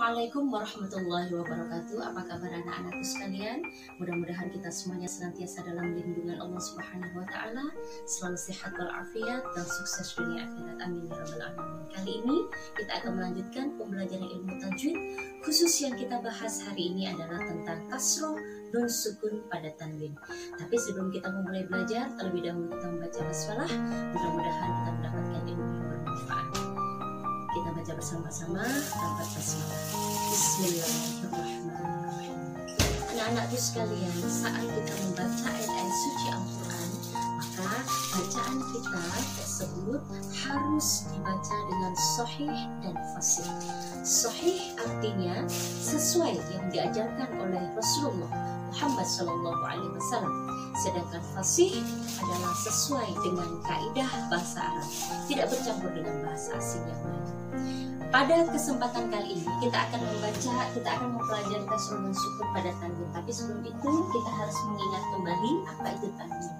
Assalamualaikum warahmatullahi wabarakatuh. Apa kabar anak-anakku sekalian? Mudah-mudahan kita semuanya senantiasa dalam lindungan Allah Subhanahu wa taala, selalu sehat walafiat dan sukses dunia akhirat. Amin ya rabbal alamin. Kali ini kita akan melanjutkan pembelajaran ilmu tajwid. Khusus yang kita bahas hari ini adalah tentang kasroh nun sukun pada tanwin. Tapi sebelum kita memulai belajar, terlebih dahulu kita membaca basmalah. Mudah-mudahan kita mendapatkan ilmu yang bermanfaat. Kita baca bersama-sama lafaz basmalah. Bismillahirrahmanirrahim. Anak-anakku sekalian, saat kita membaca ayat-ayat suci Al-Quran, maka bacaan kita tersebut harus dibaca dengan sahih dan fasih. Sahih artinya sesuai yang diajarkan oleh Rasulullah Muhammad SAW. Sedangkan fasih adalah sesuai dengan kaidah bahasa Arab, tidak bercampur dengan bahasa asing yang lain. Pada kesempatan kali ini kita akan mempelajari kasroh dan sukun pada tanwin. Tapi sebelum itu kita harus mengingat kembali apa itu tanwin.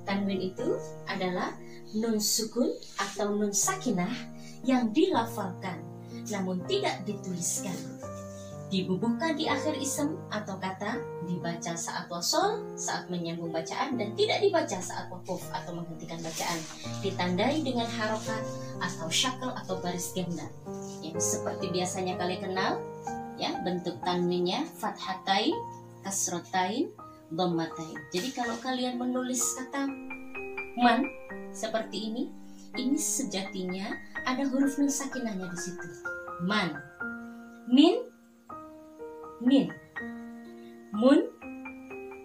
Tanwin itu adalah nun sukun atau nun sakinah yang dilafalkan namun tidak dituliskan, dibubuhkan di akhir isem atau kata, dibaca saat wasol, saat menyambung bacaan, dan tidak dibaca saat wakuf atau menghentikan bacaan, ditandai dengan harokat atau syakal atau baris ganda yang seperti biasanya kalian kenal ya, bentuk tanwinnya fathatain, kasrotain, dhammatain. Jadi kalau kalian menulis kata man seperti ini sejatinya ada huruf nun sakinahnya di situ. Man, min, min, mun,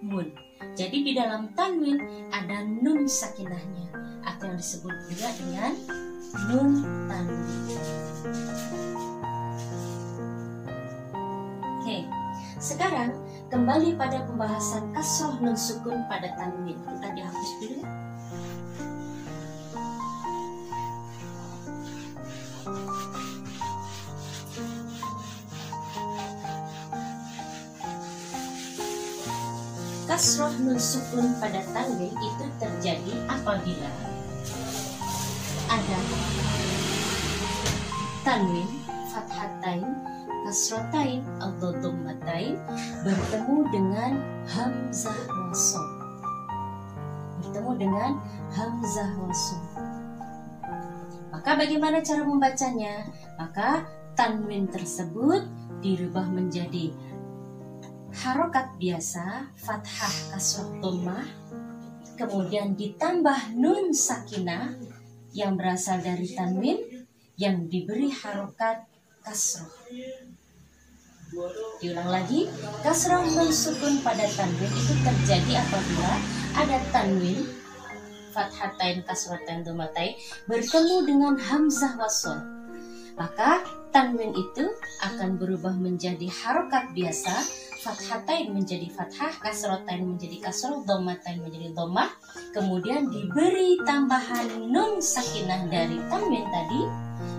mun. Jadi di dalam tanwin ada nun sakinahnya atau yang disebut juga dengan nun tanwin. Oke, sekarang kembali pada pembahasan kasroh nun sukun pada tanwin. Kita dihapus dulu. Kasroh nun sukun pada tanwin itu terjadi apabila ada tanwin, fathatain, kasrotain atau dhammatain bertemu dengan hamzah wasol. Maka bagaimana cara membacanya? Maka tanwin tersebut dirubah menjadi harokat biasa, fathah, kasroh, dhammah, kemudian ditambah nun sakinah yang berasal dari tanwin yang diberi harokat kasroh. Diulang lagi, kasroh nun sukun pada tanwin itu terjadi apabila ada tanwin, fathatain, kasrotain, dhammatain bertemu dengan hamzah wasol. Maka tanwin itu akan berubah menjadi harokat biasa, fathatain menjadi fathah, kasrotain menjadi kasroh, dhammatain menjadi dhammah, kemudian diberi tambahan nun sakinah dari tanwin tadi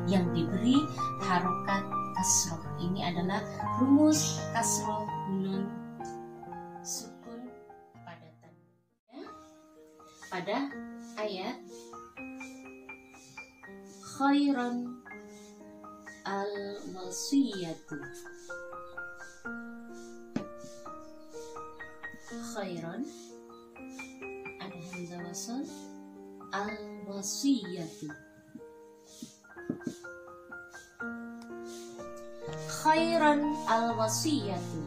yang diberi harokat kasroh. Ini adalah rumus kasroh nun sukun pada tanwin. Pada ayat khairan al-wasiyatu, khairan ada hamzah wasal, al-wasiyatu, khairan al-wasiyatu.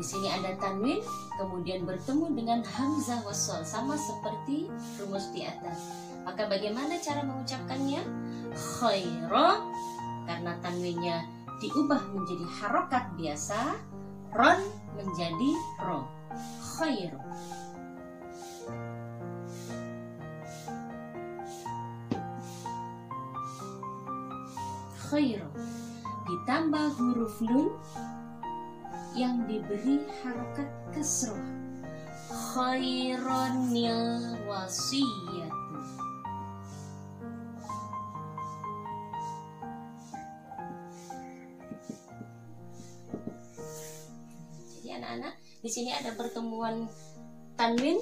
Di sini ada tanwin kemudian bertemu dengan hamzah wasal sama seperti rumus di atas. Maka bagaimana cara mengucapkannya? Khairan, karena tanwinnya diubah menjadi harokat biasa, ron menjadi ro. Khair. Khair ditambah huruf nun yang diberi harokat kasroh. Khaironil wasiyatu. Jadi anak-anak, di sini ada pertemuan tanwin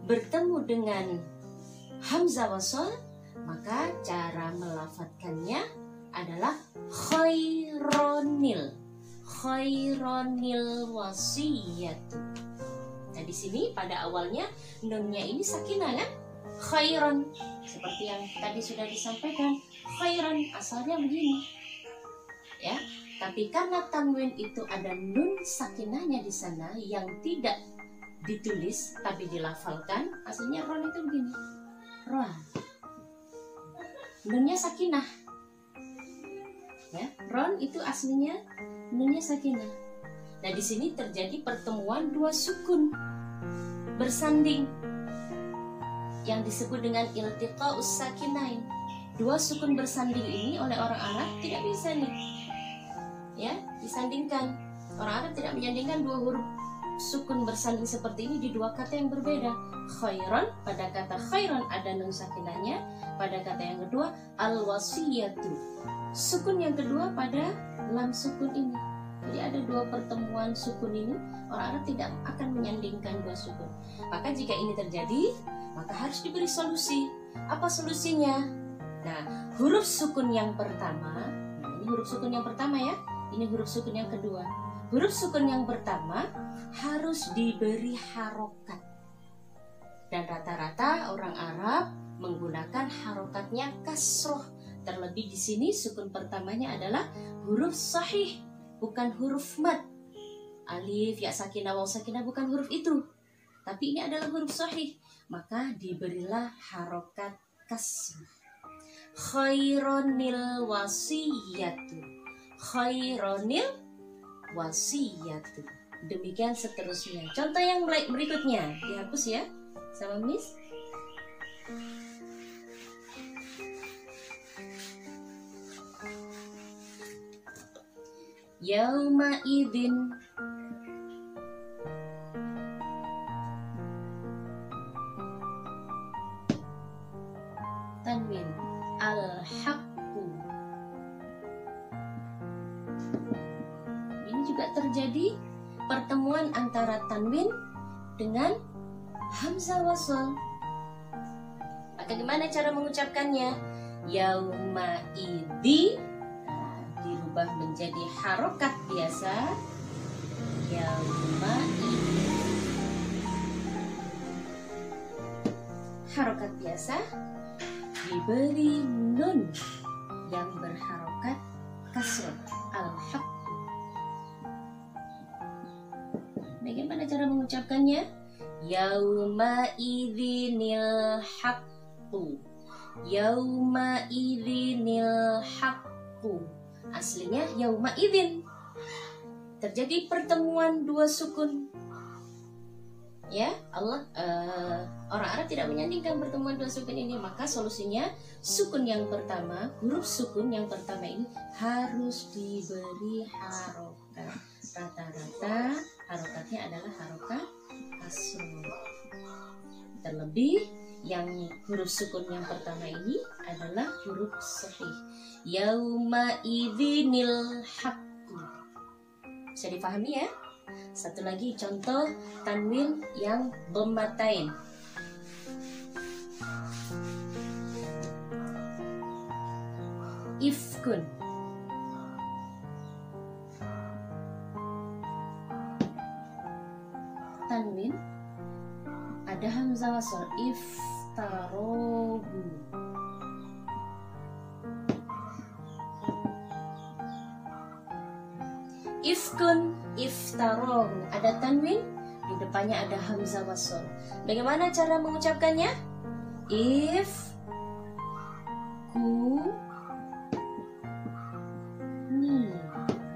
bertemu dengan hamzah wasol, maka cara melafadzkannya adalah khaironil. Khaironil wasiyatu. Nah di sini pada awalnya nunnya ini sakinah kan? Khairon, seperti yang tadi sudah disampaikan, khairon asalnya begini, ya. Tapi karena tanwin itu ada nun sakinahnya di sana yang tidak ditulis tapi dilafalkan, aslinya ron itu begini, ron. Nunnya sakinah, ya. Ron itu aslinya nunnya sakinah. Nah di sini terjadi pertemuan dua sukun bersanding yang disebut dengan iltiqa'us sakinain. Dua sukun bersanding ini oleh orang Arab tidak bisa nih, ya, disandingkan. Orang Arab tidak menyandingkan dua huruf sukun bersanding seperti ini di dua kata yang berbeda. Khairan, pada kata khairan ada nun sakinahnya. Pada kata yang kedua al-wasiyatu, sukun yang kedua pada lam sukun ini. Jadi ada dua pertemuan sukun ini, orang Arab tidak akan menyandingkan dua sukun. Maka jika ini terjadi, maka harus diberi solusi. Apa solusinya? Nah, huruf sukun yang pertama, nah ini huruf sukun yang pertama ya, ini huruf sukun yang kedua. Huruf sukun yang pertama harus diberi harokat. Dan rata-rata orang Arab menggunakan harokatnya kasroh. Terlebih di sini sukun pertamanya adalah huruf sahih, bukan huruf mad. Alif, ya sakinah, waw sakinah bukan huruf itu, tapi ini adalah huruf sahih. Maka diberilah harokat kasroh. Khaironil wasiyatu, khaironil wasiyatu. Demikian seterusnya. Contoh yang berikutnya dihapus ya sama Miss. Yauma idzin tanwin al-haqqu. Ini juga terjadi pertemuan antara tanwin dengan hamzah wasl. Maka gimana cara mengucapkannya? Yauma idzi dirubah menjadi harokat biasa. Yauma idzi, harokat biasa diberi nun yang berharokat kasrah al-haq. Bagaimana cara mengucapkannya? Yauma idzinil haqqu, yauma idzinil haqqu. Aslinya yauma idzin. Terjadi pertemuan dua sukun. Ya, Allah orang Arab tidak menyandingkan pertemuan dua sukun ini, maka solusinya sukun yang pertama, huruf sukun yang pertama ini harus diberi harokat. Rata-rata harokatnya adalah harokat kasroh. Terlebih yang huruf sukun yang pertama ini adalah huruf sahih. Yauma idzinil haqqu. Bisa dipahami ya? Satu lagi contoh tanwin yang dhammatain. Ifkun. Tanwin ada hamzah wasl, iftarohu. Ifkun, iftarohu, ada tanwin, di depannya ada hamzah wasl. Bagaimana cara mengucapkannya? If ku ni.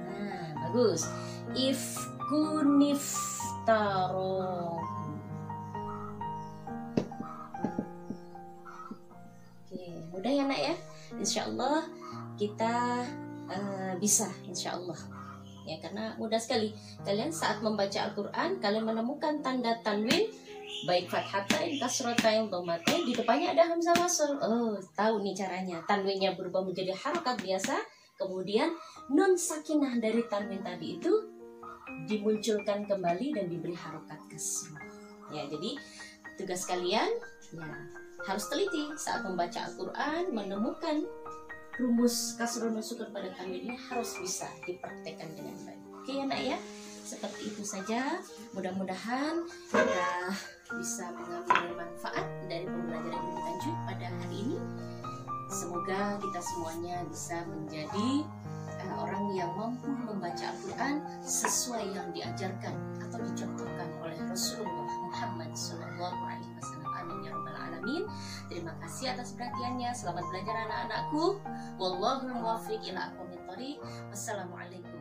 Nah, bagus. If kuniftarohu. Oke, mudah ya nak ya. Insya Allah kita bisa, insya Allah. Ya, karena mudah sekali. Kalian saat membaca Al-Quran, kalian menemukan tanda tanwin, baik fathatain, kasrotain, dhammatain, di depannya ada hamzah wasl. Oh, tahu nih caranya. Tanwinnya berubah menjadi harokat biasa, kemudian nun sakinah dari tanwin tadi itu dimunculkan kembali dan diberi harokat kasroh. Ya, jadi tugas kalian ya harus teliti saat membaca Al-Quran, menemukan rumus kasrul nun sukun pada tanwin ini harus bisa dipraktekkan dengan baik. Oke ya nak ya, seperti itu saja. Mudah-mudahan kita bisa mengambil manfaat dari pembelajaran Ibu Tanjung pada hari ini. Semoga kita semuanya bisa menjadi orang yang mampu membaca Al-Quran sesuai yang diajarkan atau dicontohkan oleh Rasulullah Muhammad SAW. Amin ya rabbal alamin. Terima kasih atas perhatiannya. Selamat belajar anak-anakku. Wallahul muwaffiq ila aqwamit thoriq. Wassalamualaikum